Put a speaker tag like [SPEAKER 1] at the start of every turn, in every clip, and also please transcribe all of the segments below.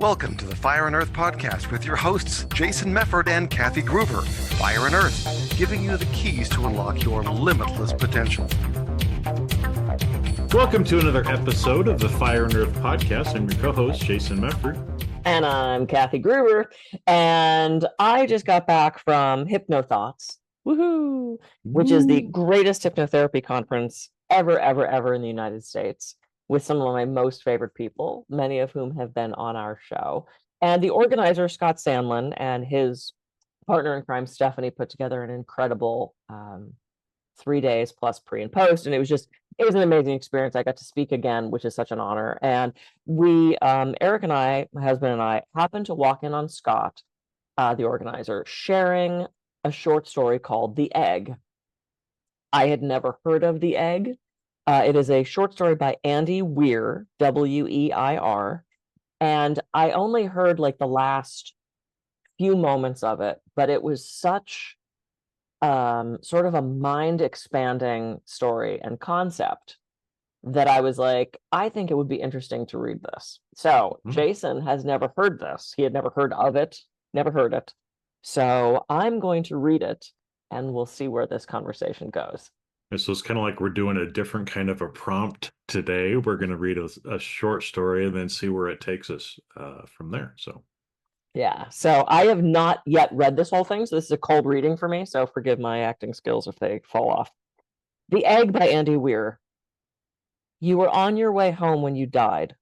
[SPEAKER 1] Welcome to the Fire and Earth podcast with your hosts, Jason Mefford and Kathy Gruber. Fire and Earth, giving you the keys to unlock your limitless potential.
[SPEAKER 2] Welcome to another episode of the Fire and Earth podcast. I'm your co-host, Jason Mefford.
[SPEAKER 3] And I'm Kathy Gruber. And I just got back from HypnoThoughts, woohoo, which is the greatest hypnotherapy conference ever in the United States, with some of my most favorite people, many of whom have been on our show. And the organizer, Scott Sandlin, and his partner in crime, Stephanie, put together an incredible 3 days plus pre and post. And it was an amazing experience. I got to speak again, which is such an honor. And we, Eric and I, my husband and I, happened to walk in on Scott, the organizer, sharing a short story called The Egg. I had never heard of The Egg. It is a short story by Andy Weir, W-E-I-R, and I only heard like the last few moments of it, but it was such sort of a mind-expanding story and concept that I was like, I think it would be interesting to read this. So Jason has never heard this. He had never heard of it, never heard it. So I'm going to read it, and we'll see where this conversation goes.
[SPEAKER 2] So it's kind of like we're doing a different kind of a prompt today. We're going to read a short story and then see where it takes us from there. So,
[SPEAKER 3] yeah. So I have not yet read this whole thing. So this is a cold reading for me. So forgive my acting skills if they fall off. The Egg by Andy Weir. You were on your way home when you died.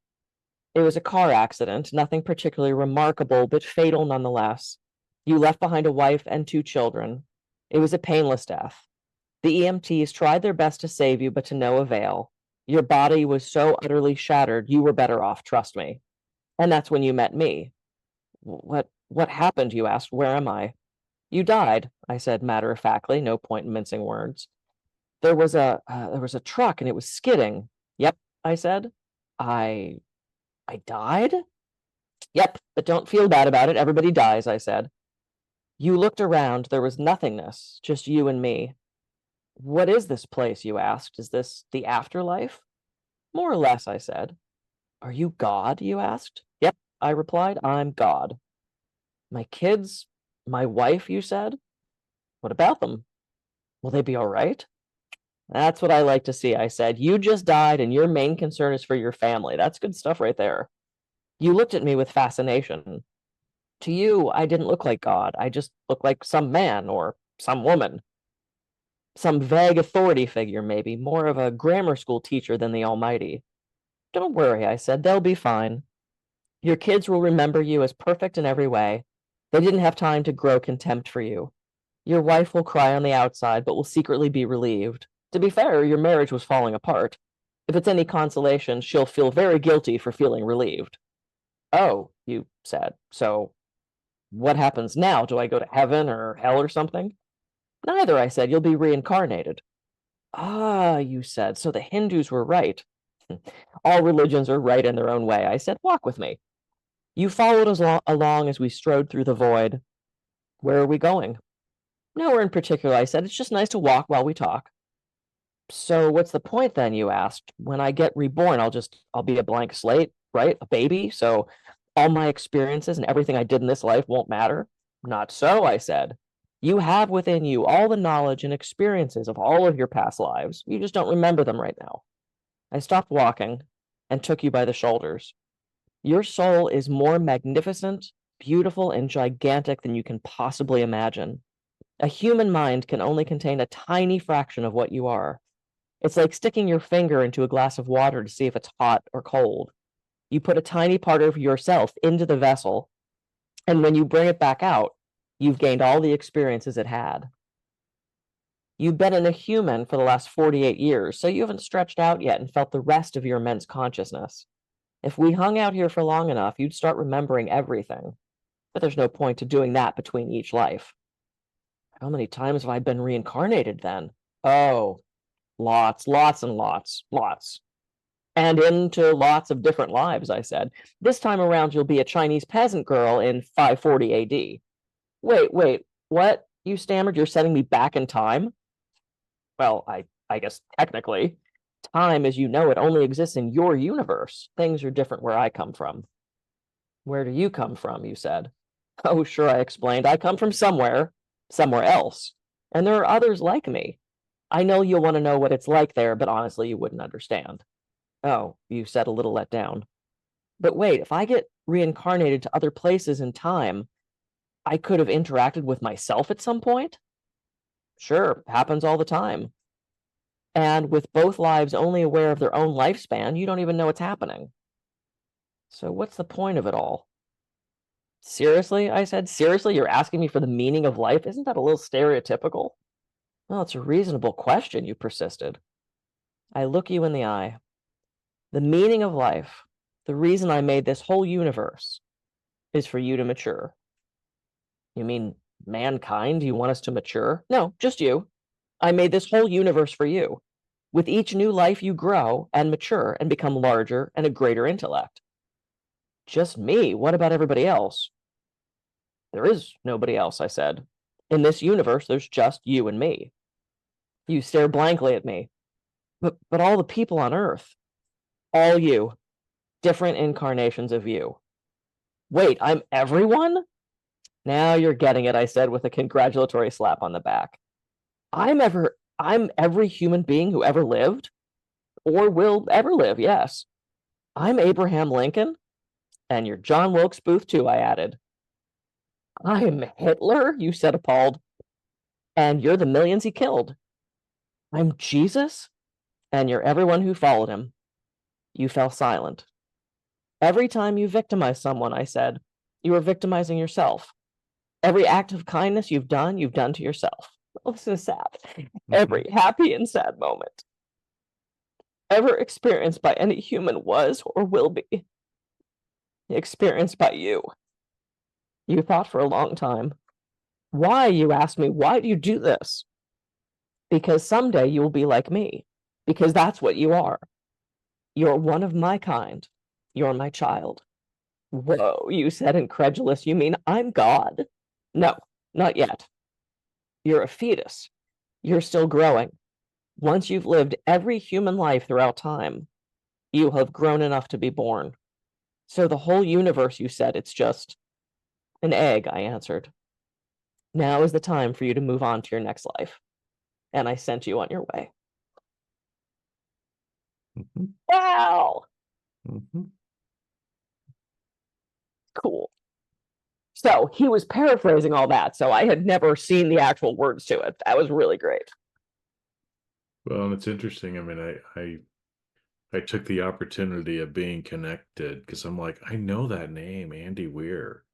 [SPEAKER 3] It was a car accident, nothing particularly remarkable, but fatal nonetheless. You left behind a wife and 2 children. It was a painless death. The EMTs tried their best to save you, but to no avail. Your body was so utterly shattered, you were better off, trust me. And that's when you met me. What happened, you asked. Where am I? You died, I said matter-of-factly, no point in mincing words. There was a truck, and it was skidding. Yep, I said. I died? Yep, but don't feel bad about it. Everybody dies, I said. You looked around. There was nothingness, just you and me. What is this place, you asked? Is this the afterlife? More or less, I said. Are you God, you asked? Yep, I replied, I'm God. My kids, my wife, you said? What about them? Will they be all right? That's what I like to see, I said. You just died and your main concern is for your family. That's good stuff right there. You looked at me with fascination. To you, I didn't look like God. I just looked like some man or some woman. Some vague authority figure, maybe, more of a grammar school teacher than the Almighty. Don't worry, I said, they'll be fine. Your kids will remember you as perfect in every way. They didn't have time to grow contempt for you. Your wife will cry on the outside, but will secretly be relieved. To be fair, your marriage was falling apart. If it's any consolation, she'll feel very guilty for feeling relieved. Oh, you said. So what happens now? Do I go to heaven or hell or something? Neither, I said. You'll be reincarnated. Ah, you said. So the Hindus were right. All religions are right in their own way. I said, walk with me. You followed us along as we strode through the void. Where are we going? Nowhere in particular, I said. It's just nice to walk while we talk. So what's the point then, you asked? When I get reborn, I'll be a blank slate, right? A baby. So all my experiences and everything I did in this life won't matter? Not so, I said. You have within you all the knowledge and experiences of all of your past lives. You just don't remember them right now. I stopped walking and took you by the shoulders. Your soul is more magnificent, beautiful, and gigantic than you can possibly imagine. A human mind can only contain a tiny fraction of what you are. It's like sticking your finger into a glass of water to see if it's hot or cold. You put a tiny part of yourself into the vessel, and when you bring it back out, you've gained all the experiences it had. You've been in a human for the last 48 years, so you haven't stretched out yet and felt the rest of your immense consciousness. If we hung out here for long enough, you'd start remembering everything. But there's no point to doing that between each life. How many times have I been reincarnated then? Oh, lots and lots. And into lots of different lives, I said. This time around, you'll be a Chinese peasant girl in 540 AD. Wait, what? You stammered, you're sending me back in time? Well, I guess technically. Time, as you know it, only exists in your universe. Things are different where I come from. Where do you come from? You said. Oh, sure, I explained. I come from somewhere else. And there are others like me. I know you'll want to know what it's like there, but honestly, you wouldn't understand. Oh, you said, a little let down. But wait, if I get reincarnated to other places in time, I could have interacted with myself at some point? Sure, happens all the time. And with both lives only aware of their own lifespan, you don't even know what's happening. So what's the point of it all? Seriously, I said, seriously, you're asking me for the meaning of life? Isn't that a little stereotypical? Well, it's a reasonable question, you persisted. I look you in the eye. The meaning of life, the reason I made this whole universe, is for you to mature. You mean mankind? You want us to mature? No, just you. I made this whole universe for you. With each new life, you grow and mature and become larger and a greater intellect. Just me? What about everybody else? There is nobody else, I said. In this universe, there's just you and me. You stare blankly at me. But all the people on Earth, all you, different incarnations of you. Wait, I'm everyone? Now you're getting it, I said with a congratulatory slap on the back. I'm every human being who ever lived or will ever live, yes. I'm Abraham Lincoln, and you're John Wilkes Booth too, I added. I'm Hitler, you said, appalled, and you're the millions he killed. I'm Jesus, and you're everyone who followed him. You fell silent. Every time you victimize someone, I said, you are victimizing yourself. Every act of kindness you've done to yourself. Oh, this is sad. Every happy and sad moment ever experienced by any human was or will be experienced by you. You thought for a long time. Why, you asked me, why do you do this? Because someday you will be like me. Because that's what you are. You're one of my kind. You're my child. Whoa, you said, incredulous. You mean I'm God? No, not yet. You're a fetus. You're still growing. Once you've lived every human life throughout time, you have grown enough to be born. So the whole universe, you said, it's just an egg, I answered. Now is the time for you to move on to your next life. And I sent you on your way. Wow. Cool. So he was paraphrasing all that. So I had never seen the actual words to it. That was really great.
[SPEAKER 2] Well, and it's interesting. I mean, I took the opportunity of being connected because I'm like, I know that name, Andy Weir.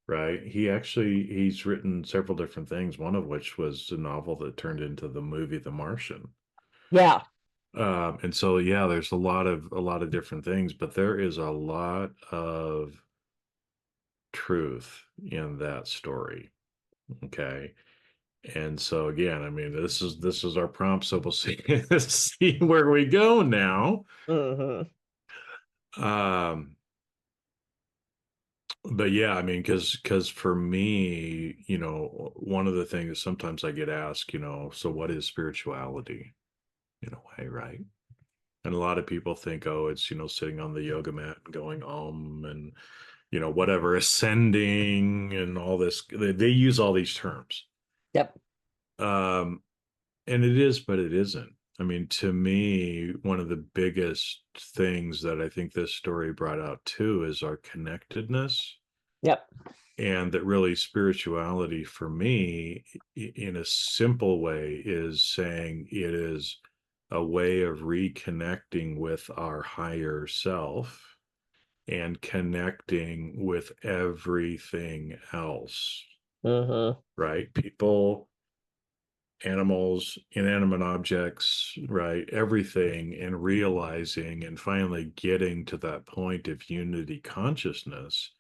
[SPEAKER 2] Right? He's written several different things, one of which was a novel that turned into the movie The Martian.
[SPEAKER 3] Yeah.
[SPEAKER 2] And so, yeah, there's a lot of different things, but there is a lot of truth in that story. Okay. And so again, I mean, this is our prompt, so we'll see see where we go now. But yeah, I mean, because for me, one of the things sometimes I get asked, so what is spirituality in a way, right? And a lot of people think, oh, it's, sitting on the yoga mat and going and, whatever, ascending and all this. They use all these terms.
[SPEAKER 3] Yep.
[SPEAKER 2] And it is, but it isn't. I mean, to me, one of the biggest things that I think this story brought out too is our connectedness.
[SPEAKER 3] Yep.
[SPEAKER 2] And that really spirituality for me, in a simple way, is saying it is a way of reconnecting with our higher self and connecting with everything else. Right? People, animals, inanimate objects, right? Everything, and realizing and finally getting to that point of unity consciousness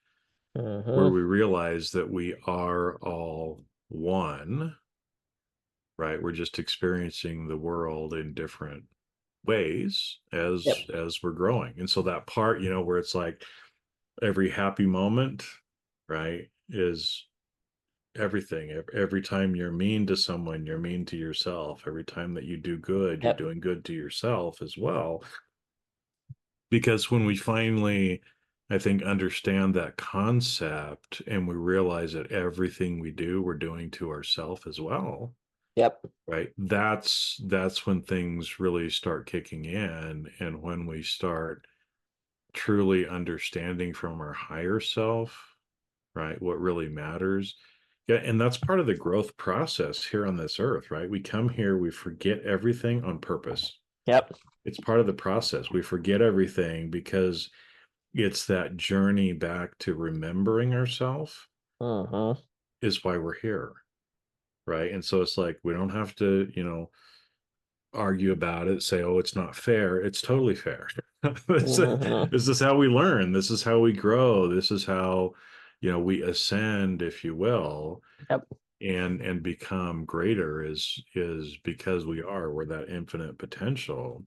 [SPEAKER 2] where we realize that we are all one, right? We're just experiencing the world in different ways as we're growing. And so that part, where it's like every happy moment, right, is everything. Every time you're mean to someone, you're mean to yourself. Every time that you do good, you're doing good to yourself as well. Because when we finally I think, understand that concept, and we realize that everything we do, we're doing to ourselves as well.
[SPEAKER 3] Yep.
[SPEAKER 2] Right. That's when things really start kicking in, and when we start truly understanding from our higher self, right, what really matters. Yeah, and that's part of the growth process here on this earth, right? We come here, we forget everything on purpose.
[SPEAKER 3] Yep.
[SPEAKER 2] It's part of the process. We forget everything because it's that journey back to remembering ourselves
[SPEAKER 3] Mm-hmm.
[SPEAKER 2] is why we're here, right? And so it's like we don't have to, argue about it, say, oh, it's not fair. It's totally fair. this,
[SPEAKER 3] Mm-hmm.
[SPEAKER 2] this is how we learn. This is how we grow. This is how, we ascend, if you will,
[SPEAKER 3] Yep.
[SPEAKER 2] and become greater is because we're that infinite potential.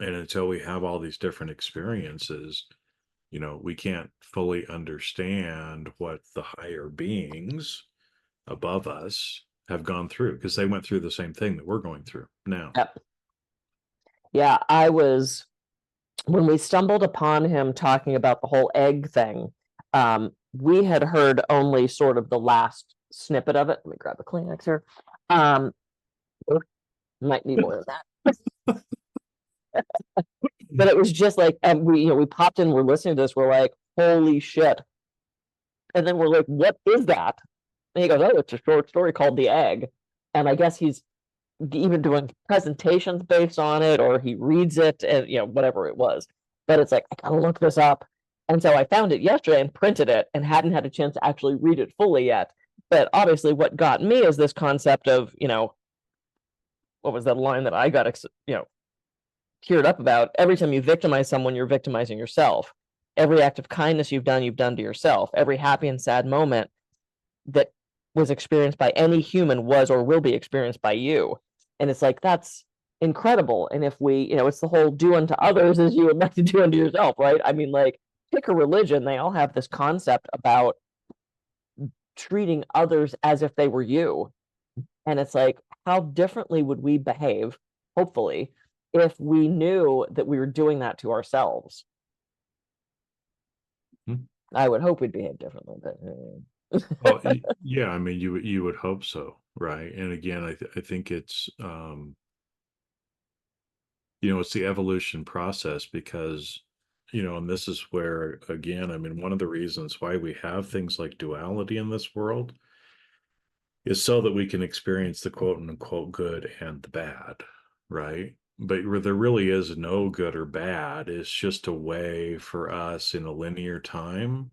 [SPEAKER 2] And until we have all these different experiences, we can't fully understand what the higher beings above us have gone through, because they went through the same thing that we're going through now.
[SPEAKER 3] Yep. Yeah, when we stumbled upon him talking about the whole egg thing, we had heard only sort of the last snippet of it. Let me grab a Kleenex here. Might need more of that. But it was just like, and we popped in, we're listening to this, we're like, holy shit. And then we're like, what is that? And he goes, oh, it's a short story called The Egg. And I guess he's even doing presentations based on it, or he reads it, and whatever it was. But it's like, I gotta look this up. And so I found it yesterday and printed it, and hadn't had a chance to actually read it fully yet. But obviously what got me is this concept of, what was that line that I got teared up about? Every time you victimize someone, you're victimizing yourself. Every act of kindness you've done to yourself. Every happy and sad moment that was experienced by any human was or will be experienced by you. And it's like, that's incredible. And if we, it's the whole do unto others as you would like to do unto yourself, right? I mean, like, pick a religion, they all have this concept about treating others as if they were you. And it's like, how differently would we behave, hopefully, if we knew that we were doing that to ourselves? I would hope we'd behave differently, but
[SPEAKER 2] Well, yeah, I mean, you would hope so, right? And again, I think it's it's the evolution process, because and this is where, again, I mean, one of the reasons why we have things like duality in this world is so that we can experience the quote unquote good and the bad, right? But where there really is no good or bad, it's just a way for us in a linear time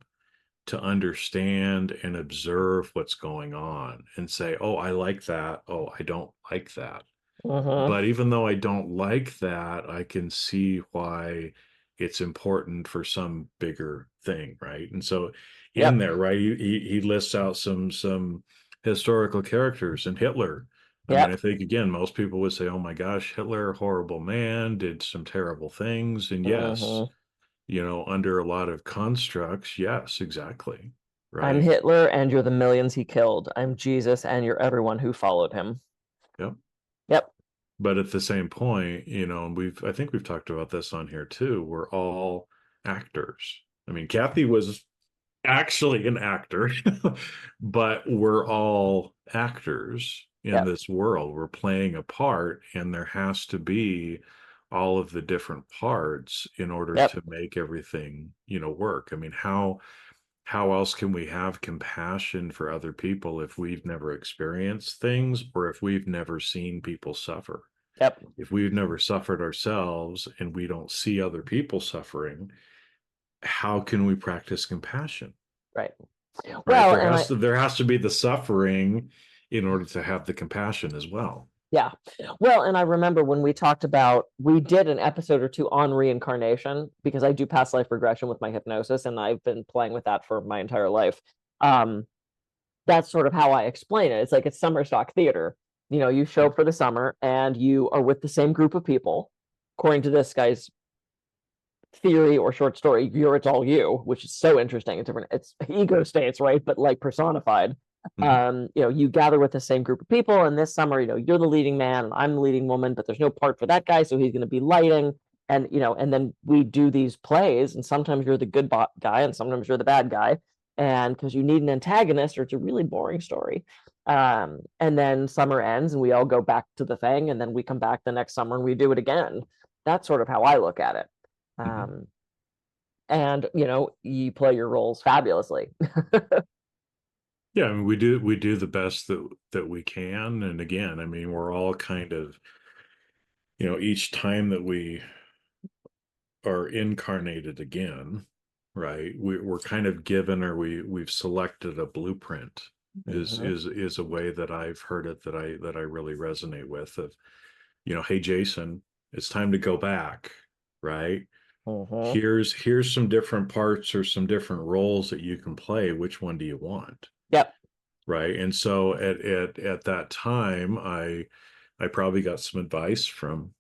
[SPEAKER 2] to understand and observe what's going on and say, oh, I like that. Oh, I don't like that. But even though I don't like that, I can see why it's important for some bigger thing, right? And so in
[SPEAKER 3] Yep.
[SPEAKER 2] there, right, he lists out some historical characters, and Hitler. I mean, I
[SPEAKER 3] Yep.
[SPEAKER 2] think, again, most people would say, oh my gosh, Hitler, horrible man, did some terrible things. And yes, under a lot of constructs, yes, exactly.
[SPEAKER 3] I'm
[SPEAKER 2] Right.
[SPEAKER 3] Hitler and you're the millions he killed. I'm Jesus and you're everyone who followed him.
[SPEAKER 2] Yep.
[SPEAKER 3] Yep.
[SPEAKER 2] But at the same point, and I think we've talked about this on here too, we're all actors. I mean, Kathy was actually an actor, but we're all actors in
[SPEAKER 3] Yep.
[SPEAKER 2] this world. We're playing a part, and there has to be all of the different parts in order
[SPEAKER 3] Yep.
[SPEAKER 2] to make everything, work. I mean, how else can we have compassion for other people if we've never experienced things, or if we've never seen people suffer?
[SPEAKER 3] Yep.
[SPEAKER 2] If we've never suffered ourselves and we don't see other people suffering, how can we practice compassion?
[SPEAKER 3] Right.
[SPEAKER 2] Right?
[SPEAKER 3] Well,
[SPEAKER 2] There has to be the suffering in order to have the compassion as well.
[SPEAKER 3] yeah. Well, and I remember when we talked about, we did an episode or two on reincarnation, because I do past life regression with my hypnosis, and I've been playing with that for my entire life. That's sort of how I explain it. It's like it's summer stock theater. You show up for the summer and you are with the same group of people. According to this guy's theory or short story, it's all you, which is so interesting. It's ego states, right? But like personified. You gather with the same group of people, and this summer, you're the leading man and I'm the leading woman, but there's no part for that guy, so he's going to be lighting. And and then we do these plays, and sometimes you're the good guy and sometimes you're the bad guy, and because you need an antagonist or it's a really boring story. And then summer ends and we all go back to the thing, and then we come back the next summer and we do it again. That's sort of how I look at it. And you play your roles fabulously.
[SPEAKER 2] Yeah, I mean, we do the best that we can, and again, I mean, we're all kind of, each time that we are incarnated again, right? We're kind of given, or we've selected a blueprint. Is a way that I've heard it that I really resonate with. Of, hey Jason, it's time to go back, right? Here's some different parts or some different roles that you can play. Which one do you want?
[SPEAKER 3] Yep.
[SPEAKER 2] Right. And so at that time, I probably got some advice from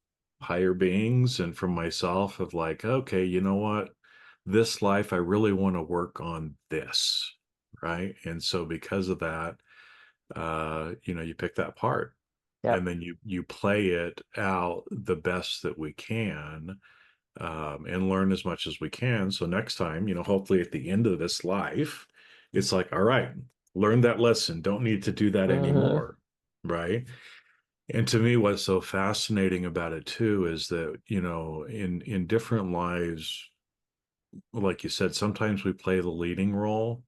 [SPEAKER 2] higher beings and from myself of like, okay, you know what? This life, I really want to work on this. Right. And so because of that, you pick that part.
[SPEAKER 3] Yep.
[SPEAKER 2] And then you play it out the best that we can, and learn as much as we can. So next time, hopefully at the end of this life, it's like, all right, learn that lesson. Don't need to do that anymore. Right. And to me, what's so fascinating about it too is that, in different lives, like you said, sometimes we play the leading role,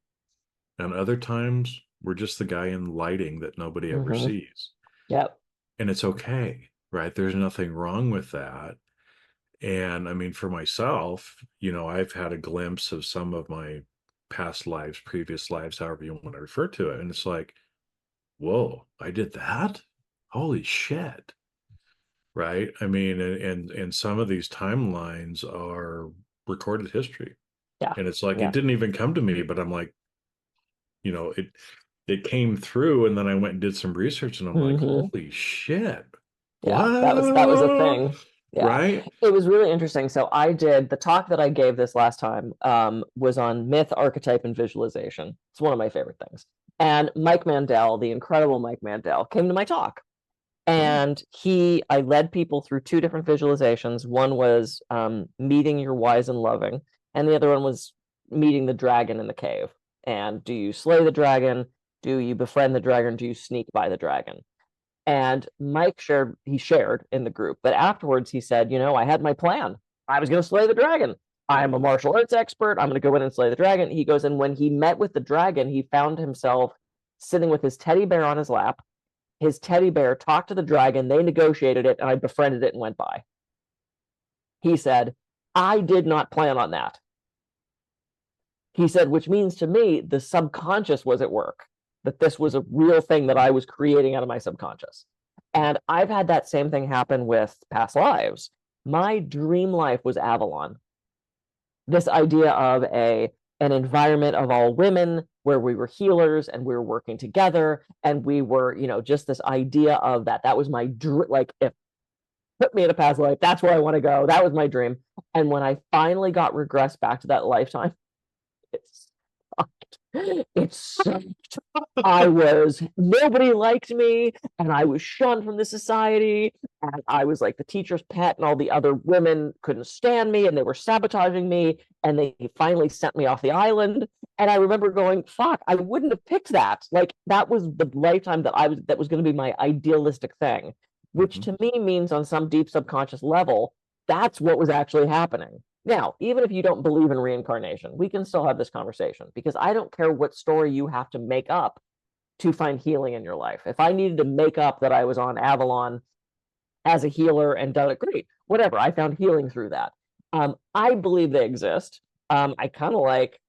[SPEAKER 2] and other times we're just the guy in lighting that nobody ever sees.
[SPEAKER 3] Yep.
[SPEAKER 2] And it's okay, right? There's nothing wrong with that. And I mean, for myself, I've had a glimpse of some of my past lives, previous lives, however you want to refer to it. And it's like, whoa, I did that? Holy shit. Right? I mean, and some of these timelines are recorded history.
[SPEAKER 3] Yeah.
[SPEAKER 2] And it's like, it didn't even come to me, but I'm like, it came through, and then I went and did some research, and I'm like, holy shit.
[SPEAKER 3] Yeah, that was a thing. Yeah.
[SPEAKER 2] Right.
[SPEAKER 3] It was really interesting. So I did the talk that I gave this last time, was on myth, archetype, and visualization. It's one of my favorite things. And Mike Mandel, the incredible Mike Mandel, came to my talk. And I led people through two different visualizations. One was meeting your wise and loving, and the other one was meeting the dragon in the cave. And do you slay the dragon? Do you befriend the dragon? Do you sneak by the dragon? And Mike shared in the group, but afterwards he said, I had my plan. I was going to slay the dragon. I'm a martial arts expert. I'm going to go in and slay the dragon. He goes, and when he met with the dragon, he found himself sitting with his teddy bear on his lap. His teddy bear talked to the dragon. They negotiated it, and I befriended it and went by. He said, I did not plan on that. He said, which means to me, the subconscious was at work, that this was a real thing that I was creating out of my subconscious. And I've had that same thing happen with past lives. My dream life was Avalon. This idea of an environment of all women where we were healers and we were working together, and we were, just this idea of that. That was my dream. Like, if put me in a past life, that's where I want to go. That was my dream. And when I finally got regressed back to that lifetime, it sucked. It sucked. Nobody liked me, and I was shunned from the society, and I was like the teacher's pet, and all the other women couldn't stand me, and they were sabotaging me, and they finally sent me off the island. And I remember going, fuck, I wouldn't have picked that. Like, that was the lifetime that was going to be my idealistic thing, which to me means on some deep subconscious level, that's what was actually happening. Now, even if you don't believe in reincarnation, we can still have this conversation, because I don't care what story you have to make up to find healing in your life. If I needed to make up that I was on Avalon as a healer and done it, great, whatever. I found healing through that. I believe they exist. I kind of like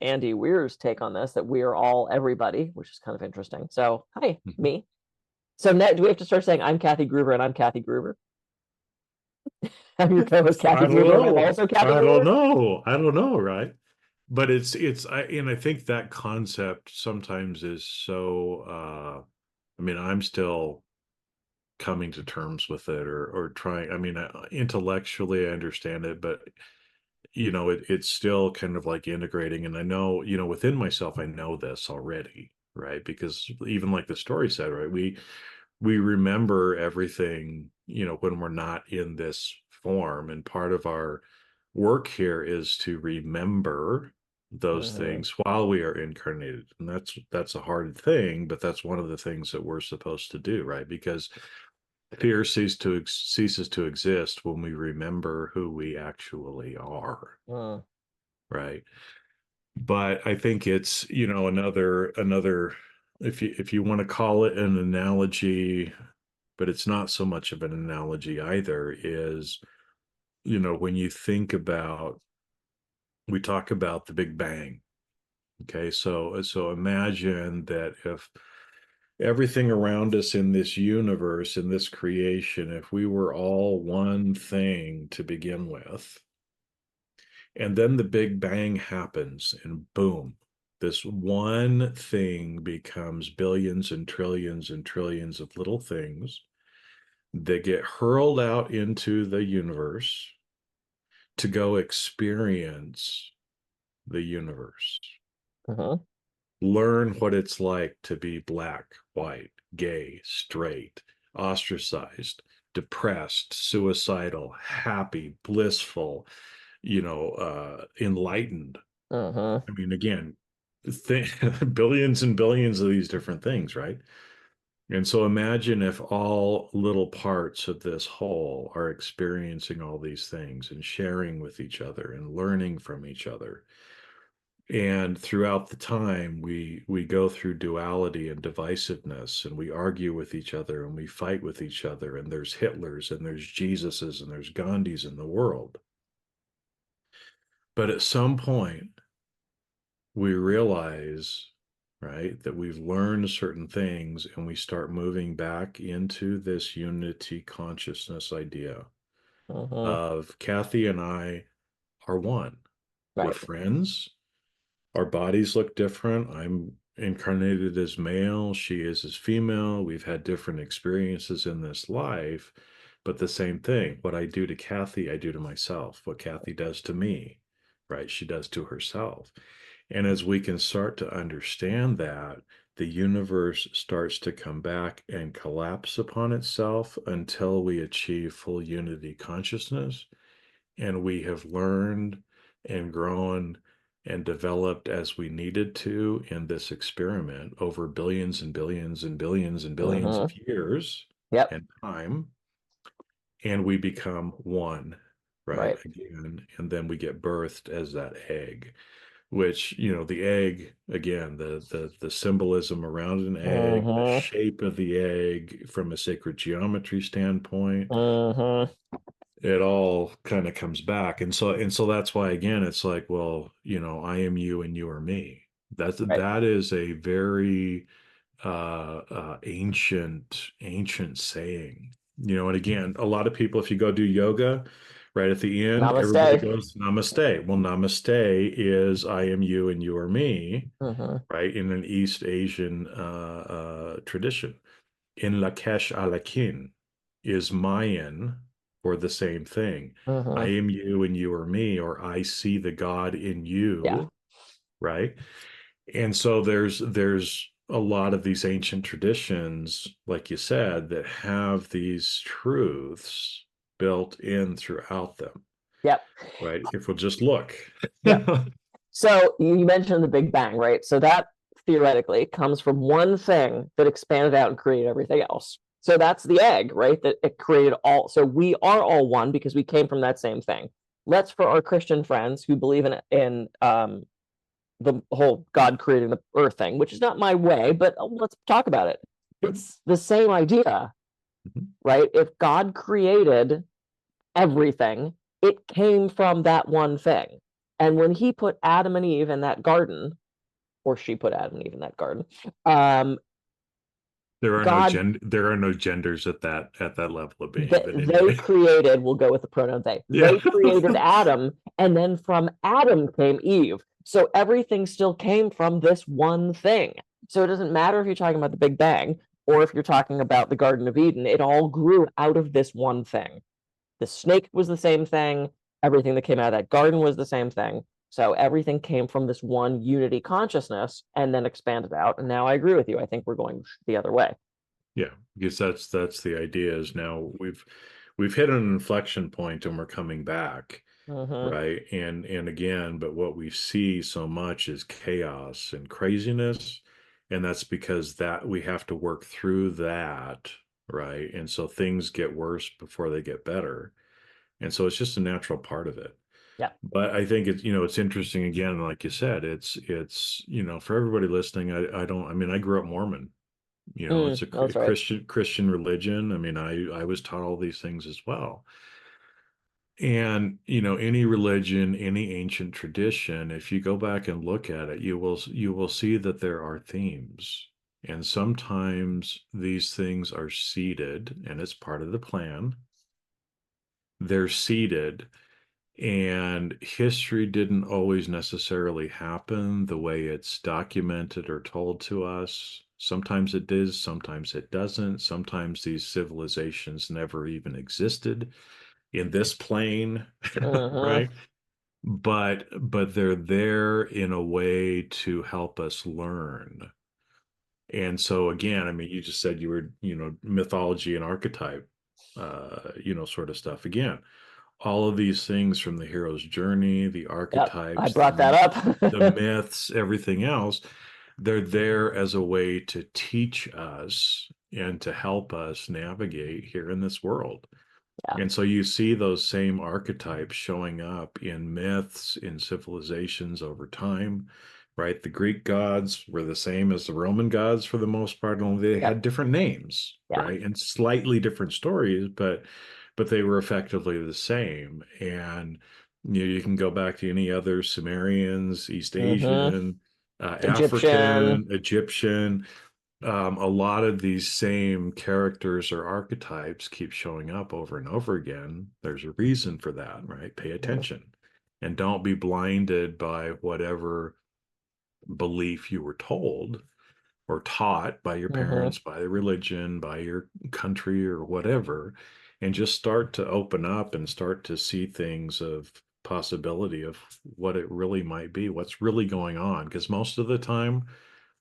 [SPEAKER 3] Andy Weir's take on this, that we are all everybody, which is kind of interesting. So, hi, me. So now, do we have to start saying I'm Kathy Gruber and I'm Kathy Gruber? I'm your co-host Kathy Gruber. I'm also Kathy Gruber.
[SPEAKER 2] I don't know, right? But I think that concept sometimes is so, I mean, I'm still coming to terms with it, or trying. I mean, intellectually I understand it, but it's still kind of like integrating. And I know, within myself, I know this already, right? Because even like the story said, right, we remember everything, when we're not in this form. And part of our work here is to remember those
[SPEAKER 3] Mhm.
[SPEAKER 2] things while we are incarnated. And that's a hard thing, but that's one of the things that we're supposed to do, right? Because fear ceases to exist when we remember who we actually are, right? But I think it's, another, if you want to call it an analogy, but it's not so much of an analogy either, is, when you think about, we talk about the Big Bang. Okay, so imagine that if everything around us in this universe, in this creation, if we were all one thing to begin with, and then the Big Bang happens, and boom, this one thing becomes billions and trillions of little things that get hurled out into the universe to go experience the universe. Learn what it's like to be black, white, gay, straight, ostracized, depressed, suicidal, happy, blissful, enlightened. I mean, again, billions and billions of these different things, right? And so imagine if all little parts of this whole are experiencing all these things and sharing with each other and learning from each other. And throughout the time, we go through duality and divisiveness, and we argue with each other and we fight with each other, and there's Hitlers and there's Jesuses and there's Gandhis in the world. But at some point, we realize, right, that we've learned certain things, and we start moving back into this unity consciousness idea of Kathy and I are one. We're
[SPEAKER 3] Right.
[SPEAKER 2] friends. Our bodies look different. I'm incarnated as male. She is as female. We've had different experiences in this life, but the same thing. What I do to Kathy, I do to myself. What Kathy does to me, right, she does to herself. And as we can start to understand that, the universe starts to come back and collapse upon itself until we achieve full unity consciousness. And we have learned and grown and developed as we needed to in this experiment over billions and billions and billions and billions of years
[SPEAKER 3] Yep.
[SPEAKER 2] and time. And we become one, right?
[SPEAKER 3] Right.
[SPEAKER 2] Again, and then we get birthed as that egg, which, the egg, again, the symbolism around an egg, the shape of the egg from a sacred geometry standpoint, it all kind of comes back. And so that's why, again, it's like, well, I am you and you are me. That is a very ancient saying. And again, a lot of people, if you go do yoga, right at the end, everybody
[SPEAKER 3] Namaste.
[SPEAKER 2] goes namaste. Well, namaste is I am you and you are me, right, in an East Asian tradition. In Lakesh Alakin is Mayan for the same thing. I am you and you are me, or I see the God in you, right? And so there's a lot of these ancient traditions, like you said, that have these truths built in throughout them.
[SPEAKER 3] Yep.
[SPEAKER 2] Right. If we'll just look.
[SPEAKER 3] Yep. So you mentioned the Big Bang, right? So that theoretically comes from one thing that expanded out and created everything else. So that's the egg, right? That it created all. So we are all one because we came from that same thing. Let's, for our Christian friends who believe in the whole God creating the earth thing, which is not my way, but let's talk about it. It's the same idea, right? If God created everything, it came from that one thing. And when he put Adam and Eve in that garden, or she put Adam and Eve in that garden,
[SPEAKER 2] there are
[SPEAKER 3] God,
[SPEAKER 2] there are no genders at that level of being.
[SPEAKER 3] They created, we'll go with the pronoun they.
[SPEAKER 2] Yeah.
[SPEAKER 3] They created Adam, and then from Adam came Eve. So everything still came from this one thing. So it doesn't matter if you're talking about the Big Bang or if you're talking about the Garden of Eden, it all grew out of this one thing. The snake was the same thing. Everything that came out of that garden was the same thing. So everything came from this one unity consciousness and then expanded out. And now I agree with you. I think we're going the other way.
[SPEAKER 2] Yeah, because that's the idea is now we've hit an inflection point and we're coming back,
[SPEAKER 3] Mhm.
[SPEAKER 2] right? And again, but what we see so much is chaos and craziness, and that's because that we have to work through that, right? And so things get worse before they get better. And so it's just a natural part of it.
[SPEAKER 3] Yeah.
[SPEAKER 2] But I think it's, it's interesting again, like you said, it's, for everybody listening, I grew up Mormon. It's a
[SPEAKER 3] That's right.
[SPEAKER 2] Christian religion. I mean, I was taught all these things as well. And, any religion, any ancient tradition, if you go back and look at it, you will see that there are themes. And sometimes these things are seeded, and it's part of the plan. They're seeded, and history didn't always necessarily happen the way it's documented or told to us. Sometimes it does, sometimes it doesn't. Sometimes these civilizations never even existed in this plane,
[SPEAKER 3] Mhm.
[SPEAKER 2] right? But they're there in a way to help us learn. And so again, I mean, you just said you were, mythology and archetype, sort of stuff. Again, all of these things from the hero's journey, the
[SPEAKER 3] Yep. I
[SPEAKER 2] archetypes,
[SPEAKER 3] brought that
[SPEAKER 2] the
[SPEAKER 3] up.
[SPEAKER 2] myths, everything else, they're there as a way to teach us and to help us navigate here in this world.
[SPEAKER 3] Yeah.
[SPEAKER 2] And so you see those same archetypes showing up in myths, in civilizations over time, right? The Greek gods were the same as the Roman gods for the most part, only they
[SPEAKER 3] Yep.
[SPEAKER 2] had different names,
[SPEAKER 3] Yeah.
[SPEAKER 2] right? And slightly different stories, but they were effectively the same. And you can go back to any other Sumerians, East
[SPEAKER 3] Mhm.
[SPEAKER 2] Asian,
[SPEAKER 3] Egyptian.
[SPEAKER 2] African, Egyptian, a lot of these same characters or archetypes keep showing up over and over again. There's a reason for that, right? Pay attention and don't be blinded by whatever belief you were told or taught by your
[SPEAKER 3] Mhm.
[SPEAKER 2] parents, by the religion, by your country, or whatever, and just start to open up and start to see things of possibility of what it really might be, what's really going on. Because most of the time,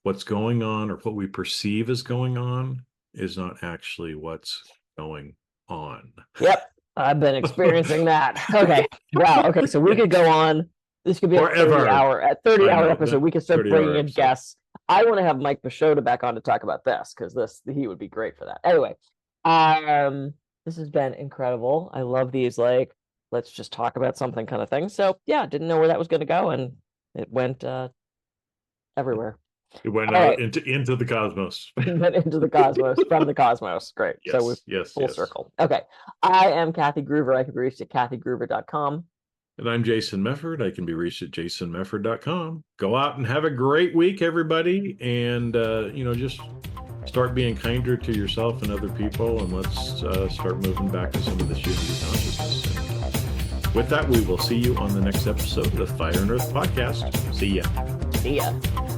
[SPEAKER 2] what's going on or what we perceive as going on is not actually what's going on.
[SPEAKER 3] Yep. I've been experiencing that. Okay. Wow. Okay. So we could
[SPEAKER 2] Yes.
[SPEAKER 3] go on. This could be a 30
[SPEAKER 2] Forever.
[SPEAKER 3] hour, at 30
[SPEAKER 2] I
[SPEAKER 3] hour
[SPEAKER 2] know
[SPEAKER 3] episode.
[SPEAKER 2] that
[SPEAKER 3] We could start
[SPEAKER 2] 30-hour
[SPEAKER 3] bringing in
[SPEAKER 2] episode.
[SPEAKER 3] guests. I want to have Mike Pashota back on to talk about this because he would be great for that. Anyway, this has been incredible. I love these let's just talk about something kind of thing. So yeah, didn't know where that was going to go, and it went everywhere.
[SPEAKER 2] It went
[SPEAKER 3] All
[SPEAKER 2] out
[SPEAKER 3] right.
[SPEAKER 2] into the cosmos.
[SPEAKER 3] Went into the cosmos from the cosmos. Great. So we're
[SPEAKER 2] Yes.
[SPEAKER 3] full circle. Okay. I am Kathy Groover. I can be reached at kathygroover.com.
[SPEAKER 2] And I'm Jason Mefford. I can be reached at jasonmefford.com. Go out and have a great week, everybody. And, just start being kinder to yourself and other people. And let's start moving back to some of this unity consciousness. And with that, we will see you on the next episode of the Fire and Earth podcast. See ya.
[SPEAKER 3] See ya.